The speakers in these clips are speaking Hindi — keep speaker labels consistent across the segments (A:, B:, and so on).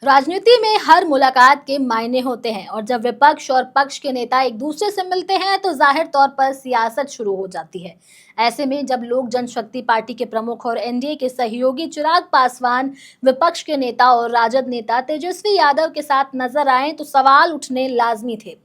A: राजनीति में हर मुलाकात के मायने होते हैं और जब विपक्ष और पक्ष के नेता एक दूसरे से मिलते हैं तो जाहिर तौर पर सियासत शुरू हो जाती है। ऐसे में जब लोक जनशक्ति पार्टी के प्रमुख और एनडीए के सहयोगी चिराग पासवान विपक्ष के नेता और राजद नेता तेजस्वी यादव के साथ नजर आए तो सवाल उठने लाजमी थे।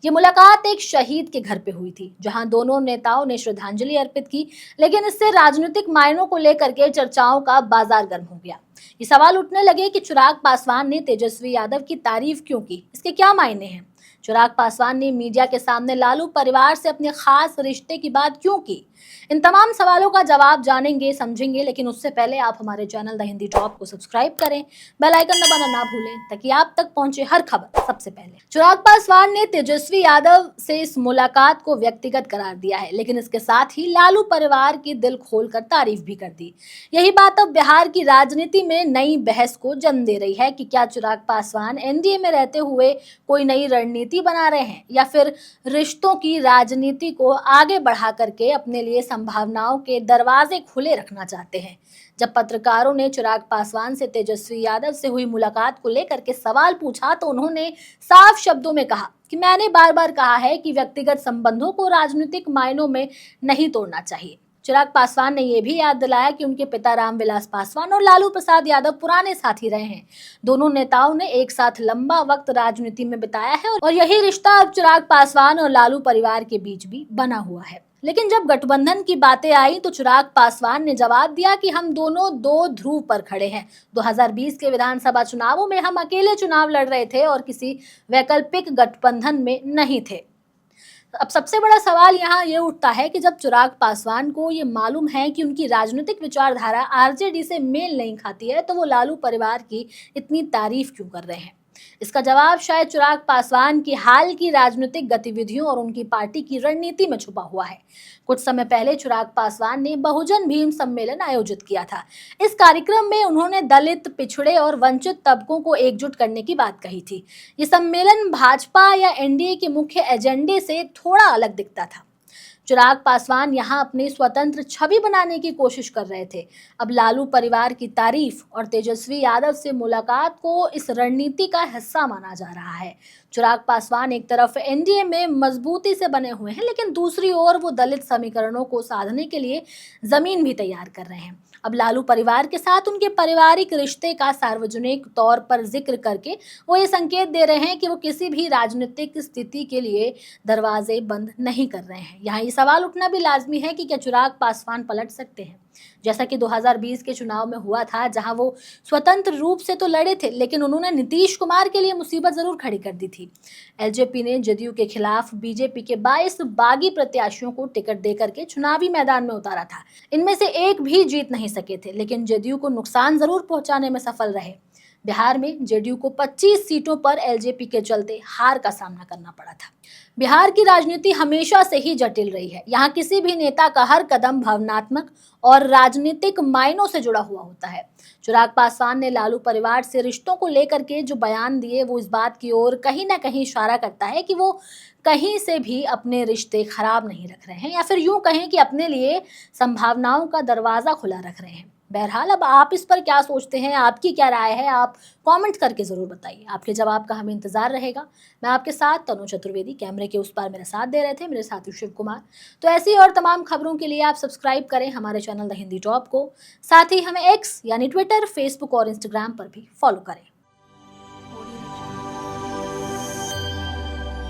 A: ये मुलाकात एक शहीद के घर पे हुई थी, जहां दोनों नेताओं ने श्रद्धांजलि अर्पित की, लेकिन इससे राजनीतिक मायनों को लेकर के चर्चाओं का बाजार गर्म हो गया। ये सवाल उठने लगे कि चिराग पासवान ने तेजस्वी यादव की तारीफ क्यों की, इसके क्या मायने हैं। चिराग पासवान ने मीडिया के सामने लालू परिवार से अपने खास रिश्ते की बात क्यों की। इन तमाम सवालों का जवाब जानेंगे, समझेंगे, लेकिन उससे पहले आप हमारे चैनल द हिंदी टॉप को सब्सक्राइब करें, बेल आइकन दबाना ना भूलें ताकि आप तक पहुंचे हर खबर सबसे पहले। चिराग पासवान ने तेजस्वी यादव से इस मुलाकात को व्यक्तिगत करार दिया है, लेकिन इसके साथ ही लालू परिवार की दिल खोलकर तारीफ भी कर दी। यही बात अब बिहार की राजनीति में नई बहस को जन्म दे रही है कि क्या चिराग पासवान एनडीए में रहते हुए कोई नई रणनीति बना रहे हैं या फिर रिश्तों की राजनीति को आगे बढ़ा करके अपने लिए संभावनाओं के दरवाजे खुले रखना चाहते हैं। जब पत्रकारों ने चिराग पासवान से तेजस्वी यादव से हुई मुलाकात को लेकर के सवाल पूछा तो उन्होंने साफ शब्दों में कहा कि मैंने बार बार कहा है कि व्यक्तिगत संबंधों को राजनीतिक मायनों में नहीं तोड़ना चाहिए। चिराग पासवान ने यह भी याद दिलाया कि उनके पिता रामविलास पासवान और लालू प्रसाद यादव पुराने साथी रहे हैं। दोनों नेताओं ने एक साथ लंबा वक्त राजनीति में बिताया है और यही रिश्ता अब चिराग पासवान और लालू परिवार के बीच भी बना हुआ है। लेकिन जब गठबंधन की बातें आई तो चिराग पासवान ने जवाब दिया कि हम दोनों दो ध्रुव पर खड़े हैं। 2020 के विधानसभा चुनावों में हम अकेले चुनाव लड़ रहे थे और किसी वैकल्पिक गठबंधन में नहीं थे। अब सबसे बड़ा सवाल यहाँ ये उठता है कि जब चिराग पासवान को ये मालूम है कि उनकी राजनीतिक विचारधारा आरजेडी से मेल नहीं खाती है, तो वो लालू परिवार की इतनी तारीफ क्यों कर रहे हैं। इसका जवाब शायद चिराग पासवान की हाल की राजनीतिक गतिविधियों और उनकी पार्टी की रणनीति में छुपा हुआ है। कुछ समय पहले चिराग पासवान ने बहुजन भीम सम्मेलन आयोजित किया था। इस कार्यक्रम में उन्होंने दलित, पिछड़े और वंचित तबकों को एकजुट करने की बात कही थी। ये सम्मेलन भाजपा या एनडीए के मुख्य एजेंडे से थोड़ा अलग दिखता था। चिराग पासवान यहां अपनी स्वतंत्र छवि बनाने की कोशिश कर रहे थे। अब लालू परिवार की तारीफ और तेजस्वी यादव से मुलाकात को इस रणनीति का हिस्सा माना जा रहा है। चिराग पासवान एक तरफ एनडीए में मजबूती से बने हुए हैं, लेकिन दूसरी ओर वो दलित समीकरणों को साधने के लिए जमीन भी तैयार कर रहे हैं। अब लालू परिवार के साथ उनके पारिवारिक रिश्ते का सार्वजनिक तौर पर जिक्र करके वो ये संकेत दे रहे हैं कि वो किसी भी राजनीतिक स्थिति के लिए दरवाजे बंद नहीं कर रहे हैं। यहाँ ये सवाल उठना भी लाजमी है कि क्या चिराग पासवान पलट सकते हैं, जैसा कि 2020 के चुनाव में हुआ था, जहां वो स्वतंत्र रूप से तो लड़े थे, लेकिन उन्होंने नीतीश कुमार के लिए मुसीबत जरूर खड़ी कर दी थी। एलजेपी ने जदयू के खिलाफ बीजेपी के 22 बागी प्रत्याशियों को टिकट देकर के चुनावी मैदान में उतारा था। इनमें से एक भी जीत नहीं सके थे, लेकिन जदयू को नुकसान जरूर पहुंचाने में सफल रहे। बिहार में जेडीयू को 25 सीटों पर एलजेपी के चलते हार का सामना करना पड़ा था। बिहार की राजनीति हमेशा से ही जटिल रही है। यहाँ किसी भी नेता का हर कदम भावनात्मक और राजनीतिक मायनों से जुड़ा हुआ होता है। चिराग पासवान ने लालू परिवार से रिश्तों को लेकर के जो बयान दिए, वो इस बात की ओर कहीं ना कहीं इशारा करता है कि वो कहीं से भी अपने रिश्ते खराब नहीं रख रहे हैं, या फिर यूं कहें कि अपने लिए संभावनाओं का दरवाजा खुला रख रहे हैं। बहरहाल अब आप इस पर क्या सोचते हैं, आपकी क्या राय है, आप कमेंट करके ज़रूर बताइए। आपके जवाब का हमें इंतजार रहेगा। मैं आपके साथ तनु चतुर्वेदी, कैमरे के उस पार मेरा साथ दे रहे थे मेरे साथी शिव कुमार। तो ऐसी और तमाम खबरों के लिए आप सब्सक्राइब करें हमारे चैनल द हिंदी टॉप को। साथ ही हमें एक्स यानी ट्विटर, फेसबुक और इंस्टाग्राम पर भी फॉलो करें।